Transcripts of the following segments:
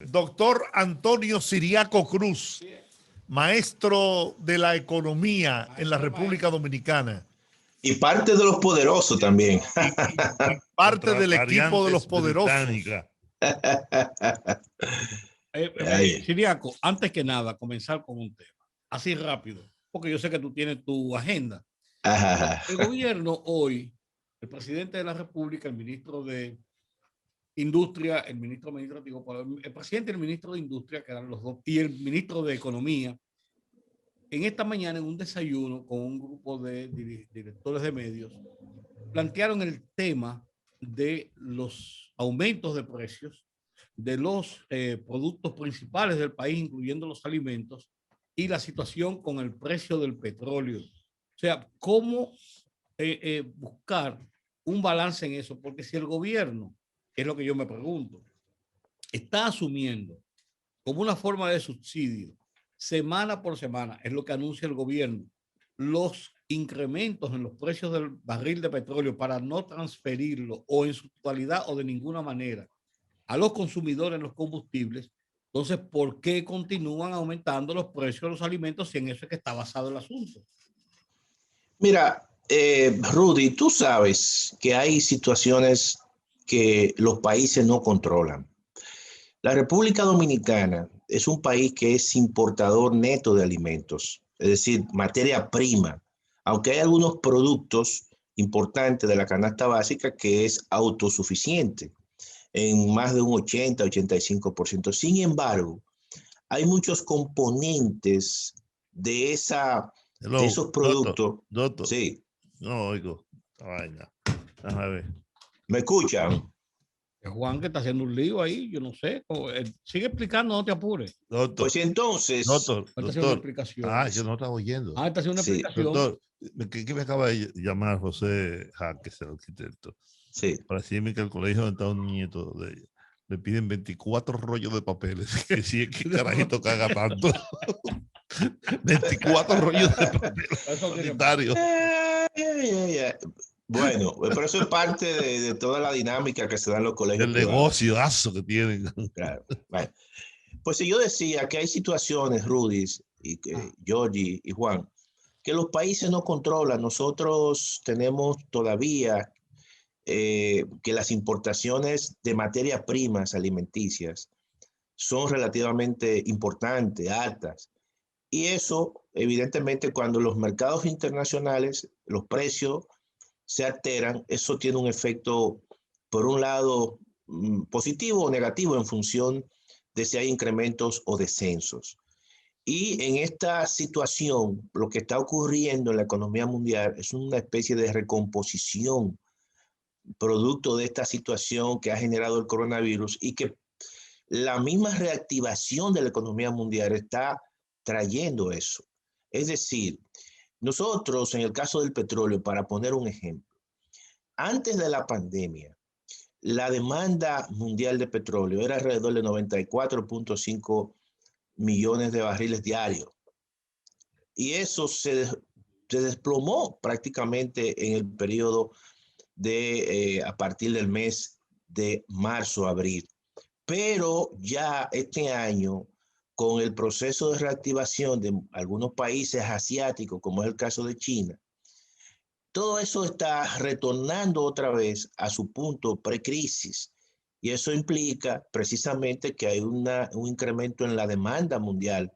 Doctor Antonio Siriaco Cruz, maestro de la economía en la República Dominicana. Y parte de los poderosos también. Y parte del equipo de los poderosos. Siriaco, antes que nada, comenzar con un tema. Así rápido, porque yo sé que tú tienes tu agenda. El gobierno hoy, el presidente de la República, el ministro de Industria, el presidente y el ministro de Industria, que eran los dos, y el ministro de Economía, en esta mañana en un desayuno con un grupo de directores de medios, plantearon el tema de los aumentos de precios de los productos principales del país, incluyendo los alimentos, y la situación con el precio del petróleo. O sea, ¿cómo buscar un balance en eso? Porque si el gobierno, es lo que yo me pregunto, está asumiendo como una forma de subsidio, semana por semana, es lo que anuncia el gobierno, los incrementos en los precios del barril de petróleo para no transferirlo o en su totalidad o de ninguna manera a los consumidores en los combustibles, entonces, ¿por qué continúan aumentando los precios de los alimentos si en eso es que está basado el asunto? Mira, Rudy, tú sabes que hay situaciones que los países no controlan. La República Dominicana es un país que es importador neto de alimentos, es decir, materia prima, aunque hay algunos productos importantes de la canasta básica que es autosuficiente en más de un 80-85%. Sin embargo, hay muchos componentes de esos productos. Doctor, Sí. no oigo esta vaina. Déjame ver. ¿Me escuchan? Juan, que está haciendo un lío ahí, yo no sé. Sigue explicando, no te apures. Doctor. Pues entonces. Doctor. Está haciendo una explicación. Yo no estaba oyendo. Está haciendo una explicación. Doctor, ¿qué me acaba de llamar José Jaques, el arquitecto? Sí. Para decirme que el colegio donde está un nieto de ella le piden 24 rollos de papeles. Que si es que carajito caga tanto. 24 rollos de papeles sanitarios. Bueno, pero eso es parte de toda la dinámica que se da en los colegios. El negociazo que tienen. Claro. Bueno, pues si yo decía que hay situaciones, Rudy, y Georgie y Juan, que los países no controlan. Nosotros tenemos todavía que las importaciones de materias primas alimenticias son relativamente importantes, altas. Y eso, evidentemente, cuando los mercados internacionales, los precios se alteran, eso tiene un efecto, por un lado, positivo o negativo en función de si hay incrementos o descensos. Y en esta situación, lo que está ocurriendo en la economía mundial es una especie de recomposición producto de esta situación que ha generado el coronavirus y que la misma reactivación de la economía mundial está trayendo eso. Es decir, nosotros en el caso del petróleo, para poner un ejemplo, antes de la pandemia, la demanda mundial de petróleo era alrededor de 94.5 millones de barriles diarios. Y eso se desplomó prácticamente en el periodo de a partir del mes de marzo, abril. Pero ya este año, con el proceso de reactivación de algunos países asiáticos, como es el caso de China, todo eso está retornando otra vez a su punto precrisis. Y eso implica precisamente que hay un incremento en la demanda mundial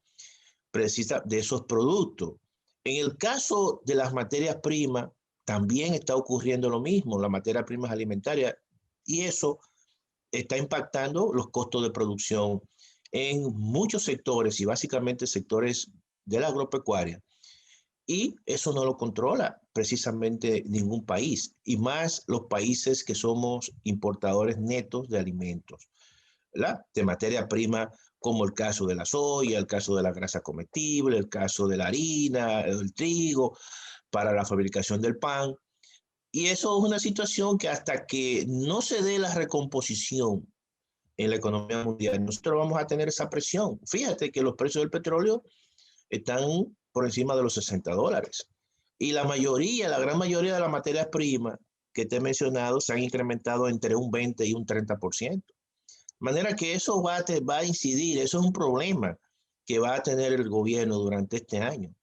precisa de esos productos. En el caso de las materias primas, también está ocurriendo lo mismo, las materias primas alimentarias, y eso está impactando los costos de producción en muchos sectores y básicamente sectores de la agropecuaria. Y eso no lo controla precisamente ningún país, y más los países que somos importadores netos de alimentos, ¿verdad? De materia prima, como el caso de la soya, el caso de la grasa comestible, el caso de la harina, el trigo, para la fabricación del pan. Y eso es una situación que hasta que no se dé la recomposición en la economía mundial, nosotros vamos a tener esa presión. Fíjate que los precios del petróleo están por encima de los $60. Y la gran mayoría de las materias primas que te he mencionado se han incrementado entre un 20 y un 30%. manera que eso va a incidir, eso es un problema que va a tener el gobierno durante este año.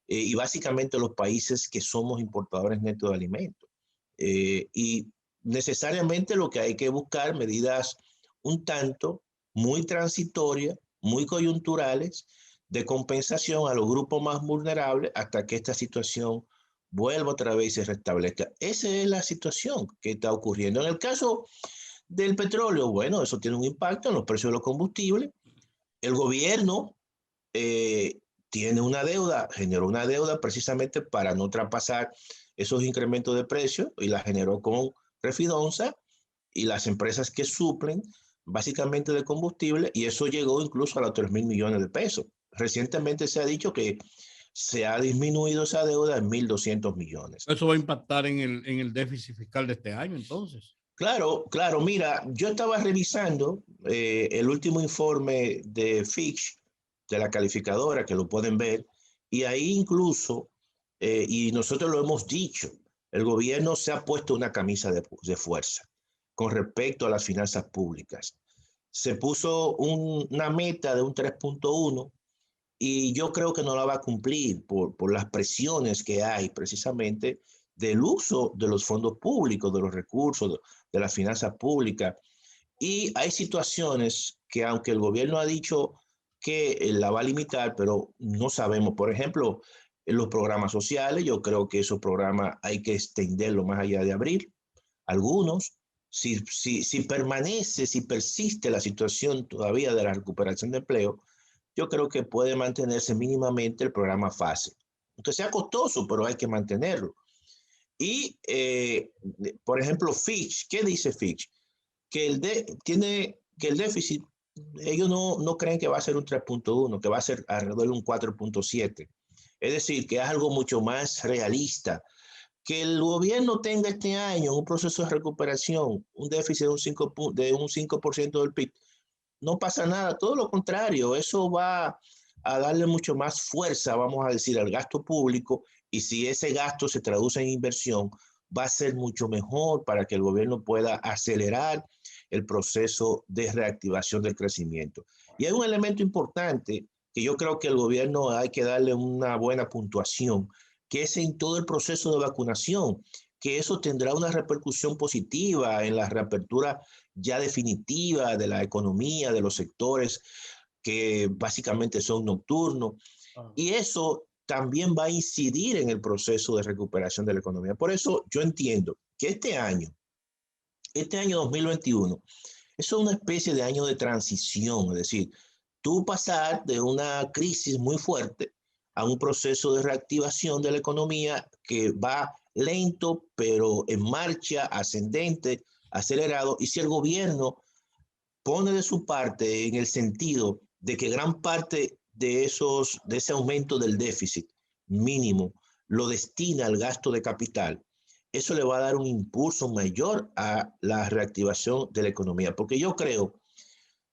Y básicamente los países que somos importadores netos de alimentos. Y necesariamente lo que hay que buscar medidas un tanto muy transitorias, muy coyunturales, de compensación a los grupos más vulnerables hasta que esta situación vuelva otra vez y se restablezca. Esa es la situación que está ocurriendo. En el caso del petróleo, bueno, eso tiene un impacto en los precios de los combustibles. El gobierno tiene una deuda, generó una deuda precisamente para no traspasar esos incrementos de precios y la generó con Refidonza y las empresas que suplen básicamente de combustible, y eso llegó incluso a los 3.000 millones de pesos. Recientemente se ha dicho que se ha disminuido esa deuda en 1.200 millones. Eso va a impactar en el déficit fiscal de este año, entonces. Claro, claro. Mira, yo estaba revisando el último informe de Fitch, de la calificadora, que lo pueden ver, y ahí incluso, y nosotros lo hemos dicho, el gobierno se ha puesto una camisa de fuerza con respecto a las finanzas públicas. Se puso una meta de un 3.1 y yo creo que no la va a cumplir por las presiones que hay precisamente del uso de los fondos públicos, de los recursos, de las finanzas públicas. Y hay situaciones que aunque el gobierno ha dicho que la va a limitar, pero no sabemos. Por ejemplo, en los programas sociales, yo creo que esos programas hay que extenderlo más allá de abril. Algunos, si permanece, si persiste la situación todavía de la recuperación de empleo, yo creo que puede mantenerse mínimamente el programa FASE. Aunque sea costoso, pero hay que mantenerlo. Y, por ejemplo, Fitch, ¿qué dice Fitch? Que el déficit, ellos no creen que va a ser un 3.1, que va a ser alrededor de un 4.7. Es decir, que es algo mucho más realista. Que el gobierno tenga este año un proceso de recuperación, un déficit de un 5% del PIB, no pasa nada, todo lo contrario, eso va a darle mucho más fuerza, vamos a decir, al gasto público, y si ese gasto se traduce en inversión, va a ser mucho mejor para que el gobierno pueda acelerar el proceso de reactivación del crecimiento. Y hay un elemento importante que yo creo que el gobierno hay que darle una buena puntuación, que es en todo el proceso de vacunación, que eso tendrá una repercusión positiva en la reapertura ya definitiva de la economía, de los sectores que básicamente son nocturnos. Y eso también va a incidir en el proceso de recuperación de la economía. Por eso yo entiendo que este año 2021, es una especie de año de transición, es decir, tú pasar de una crisis muy fuerte a un proceso de reactivación de la economía que va lento, pero en marcha, ascendente, acelerado, y si el gobierno pone de su parte en el sentido de que gran parte de ese aumento del déficit mínimo lo destina al gasto de capital, eso le va a dar un impulso mayor a la reactivación de la economía, porque yo creo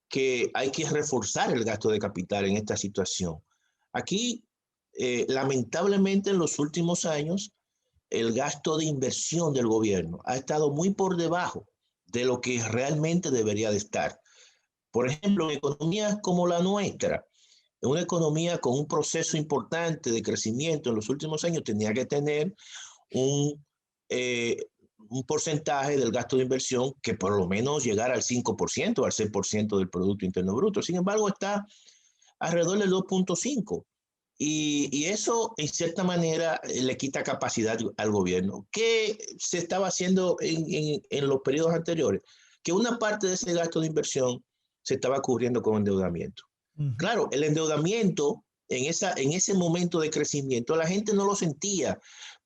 que hay que reforzar el gasto de capital en esta situación. Aquí, lamentablemente, en los últimos años, el gasto de inversión del gobierno ha estado muy por debajo de lo que realmente debería de estar. Por ejemplo, en economías como la nuestra, en una economía con un proceso importante de crecimiento en los últimos años, tenía que tener un, eh, un porcentaje del gasto de inversión que por lo menos llegara al 5%, al 6% del Producto Interno Bruto. Sin embargo, está alrededor del 2.5%. Y eso, en cierta manera, le quita capacidad al gobierno. ¿Qué se estaba haciendo en los periodos anteriores? Que una parte de ese gasto de inversión se estaba cubriendo con endeudamiento. Claro, el endeudamiento en ese momento de crecimiento, la gente no lo sentía,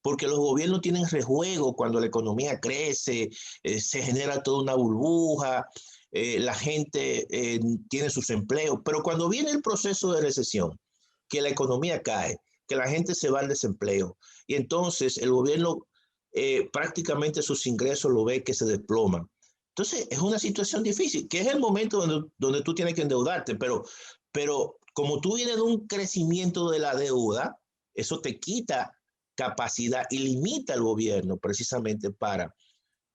porque los gobiernos tienen rejuego cuando la economía crece, se genera toda una burbuja, la gente tiene sus empleos, pero cuando viene el proceso de recesión, que la economía cae, que la gente se va al desempleo, y entonces el gobierno prácticamente sus ingresos lo ve que se desploman. Entonces es una situación difícil, que es el momento donde tú tienes que endeudarte, pero como tú vienes de un crecimiento de la deuda, eso te quita capacidad y limita al gobierno precisamente para,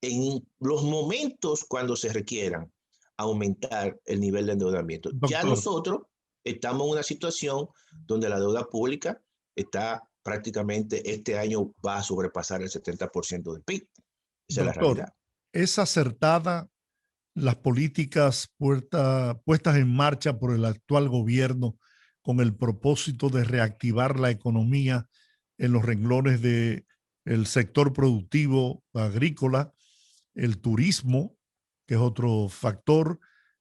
en los momentos cuando se requieran, aumentar el nivel de endeudamiento. Doctor. Ya nosotros estamos en una situación donde la deuda pública está prácticamente, este año va a sobrepasar el 70% del PIB. Esa es la realidad. ¿Es acertada las políticas puestas en marcha por el actual gobierno con el propósito de reactivar la economía en los renglones del sector productivo agrícola, el turismo, que es otro factor,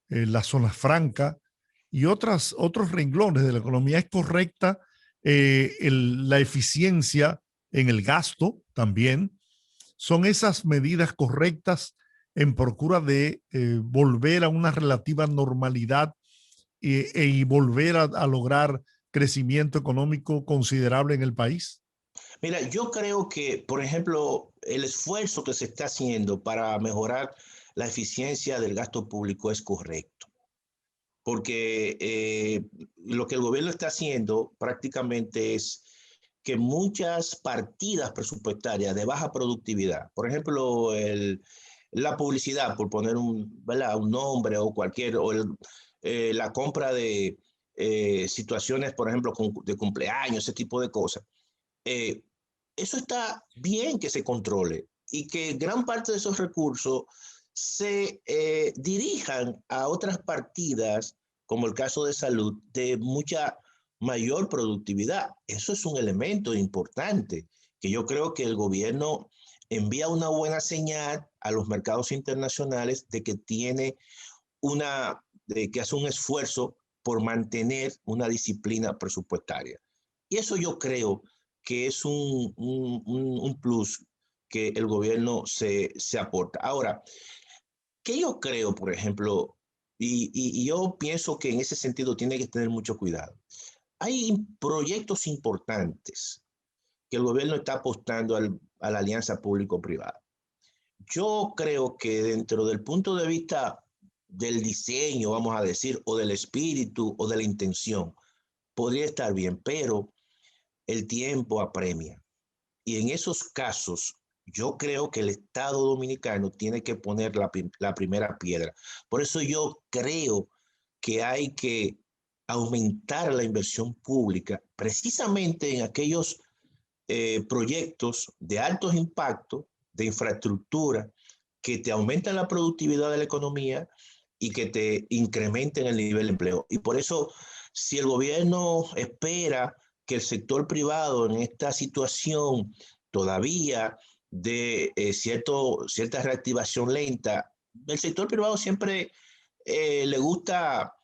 las zonas francas y otros renglones de la economía? ¿Es correcta la eficiencia en el gasto también? ¿Son esas medidas correctas en procura de volver a una relativa normalidad y volver a lograr crecimiento económico considerable en el país? Mira, yo creo que, por ejemplo, el esfuerzo que se está haciendo para mejorar la eficiencia del gasto público es correcto, porque lo que el gobierno está haciendo prácticamente es que muchas partidas presupuestarias de baja productividad, por ejemplo, la publicidad, por poner un nombre o cualquier, o la compra de situaciones, por ejemplo, de cumpleaños, ese tipo de cosas. Eso está bien que se controle y que gran parte de esos recursos se dirijan a otras partidas, como el caso de salud, de mucha mayor productividad. Eso es un elemento importante que yo creo que el gobierno envía una buena señal a los mercados internacionales de que de que hace un esfuerzo por mantener una disciplina presupuestaria. Y eso yo creo que es un plus que el gobierno se aporta. Ahora, ¿qué yo creo, por ejemplo? Y yo pienso que en ese sentido tiene que tener mucho cuidado. Hay proyectos importantes que el gobierno está apostando a la alianza público-privada. Yo creo que dentro del punto de vista del diseño, vamos a decir, o del espíritu o de la intención, podría estar bien, pero el tiempo apremia. Y en esos casos, yo creo que el Estado dominicano tiene que poner la primera piedra. Por eso yo creo que hay que aumentar la inversión pública precisamente en aquellos proyectos de altos impactos, de infraestructura, que te aumentan la productividad de la economía y que te incrementen el nivel de empleo. Y por eso, si el gobierno espera que el sector privado en esta situación todavía de cierta reactivación lenta, el sector privado siempre le gusta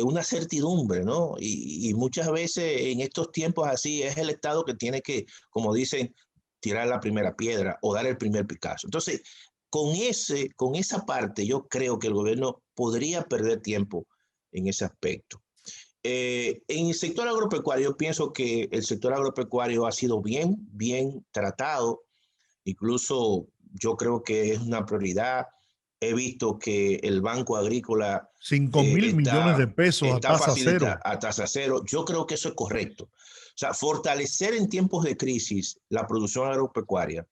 una certidumbre, ¿no? Y muchas veces en estos tiempos así es el Estado que tiene que, como dicen, tirar la primera piedra o dar el primer picazo. Entonces, con esa parte, yo creo que el gobierno podría perder tiempo en ese aspecto. En el sector agropecuario, yo pienso que el sector agropecuario ha sido bien tratado. Incluso yo creo que es una prioridad. He visto que el Banco Agrícola 5.000 millones de pesos a tasa cero. A tasa cero. Yo creo que eso es correcto. O sea, fortalecer en tiempos de crisis la producción agropecuaria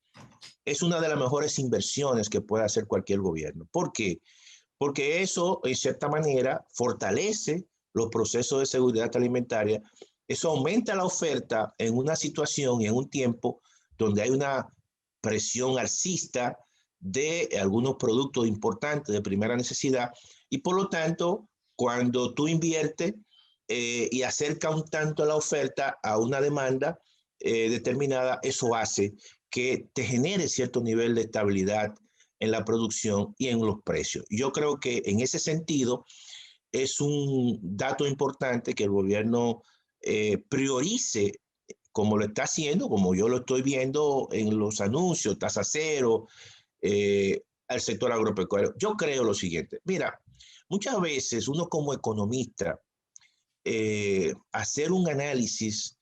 es una de las mejores inversiones que puede hacer cualquier gobierno. ¿Por qué? Porque eso, en cierta manera, fortalece los procesos de seguridad alimentaria. Eso aumenta la oferta en una situación y en un tiempo donde hay una presión alcista de algunos productos importantes de primera necesidad y por lo tanto, cuando tú inviertes y acerca un tanto la oferta a una demanda determinada, eso hace que te genere cierto nivel de estabilidad en la producción y en los precios. Yo creo que en ese sentido es un dato importante que el gobierno priorice, como lo está haciendo, como yo lo estoy viendo en los anuncios, tasa cero, al sector agropecuario. Yo creo lo siguiente, mira, muchas veces uno como economista, hacer un análisis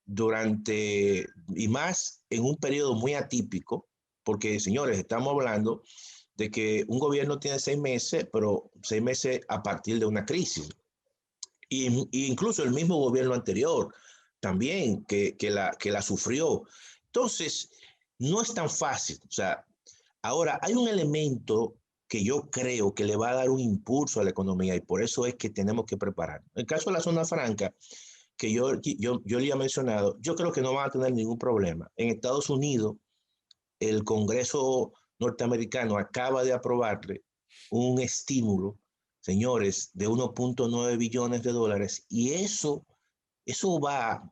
durante, y más en un periodo muy atípico, porque señores, estamos hablando de que un gobierno tiene 6 meses, pero 6 meses a partir de una crisis. Y incluso el mismo gobierno anterior también que la sufrió. Entonces, no es tan fácil. O sea, ahora hay un elemento que yo creo que le va a dar un impulso a la economía y por eso es que tenemos que preparar. En el caso de la zona franca, que yo le he mencionado, yo creo que no van a tener ningún problema. En Estados Unidos, el Congreso norteamericano acaba de aprobarle un estímulo, señores, de 1.9 billones de dólares y eso va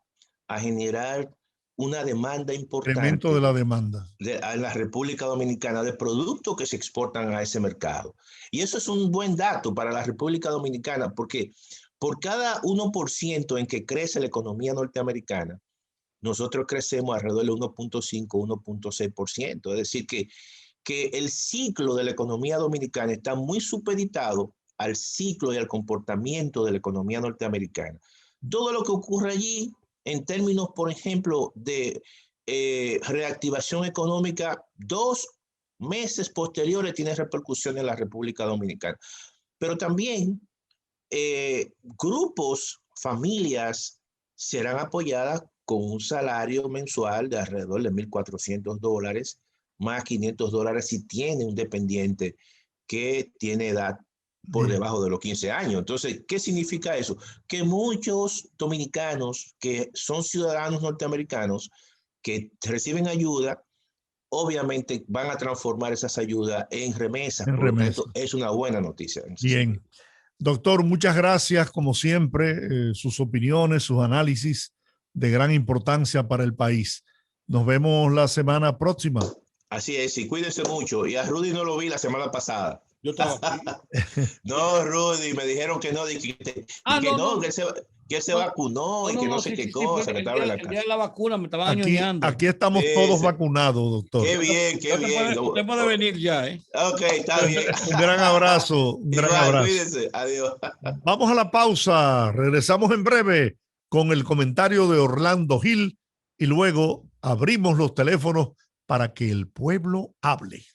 a generar una demanda importante. Incremento de la demanda. En la República Dominicana de productos que se exportan a ese mercado. Y eso es un buen dato para la República Dominicana porque por cada 1% en que crece la economía norteamericana, nosotros crecemos alrededor del 1.5, 1.6%. Es decir, que el ciclo de la economía dominicana está muy supeditado al ciclo y al comportamiento de la economía norteamericana. Todo lo que ocurre allí, en términos, por ejemplo, de reactivación económica, 2 meses posteriores tiene repercusión en la República Dominicana. Pero también grupos, familias serán apoyadas con un salario mensual de alrededor de $1,400, más $500 si tiene un dependiente que tiene edad por debajo de los 15 años. Entonces, ¿qué significa eso? Que muchos dominicanos que son ciudadanos norteamericanos que reciben ayuda, obviamente van a transformar esas ayudas en remesas. Por lo tanto, es una buena noticia. Bien. Doctor, muchas gracias, como siempre, sus opiniones, sus análisis de gran importancia para el país. Nos vemos la semana próxima. Así es, y cuídense mucho. Y a Rudy no lo vi la semana pasada. Yo estaba aquí. No, Rudy, me dijeron que no, que él se vacunó y que no sé qué cosa. El día de la vacuna me estaban añoñando. Aquí estamos todos vacunados, doctor. Qué bien, qué bien. Usted puede venir ya, ¿eh? Ok, está bien. Un gran abrazo. Un gran abrazo. Cuídense. Adiós. Vamos a la pausa. Regresamos en breve con el comentario de Orlando Gil y luego abrimos los teléfonos para que el pueblo hable.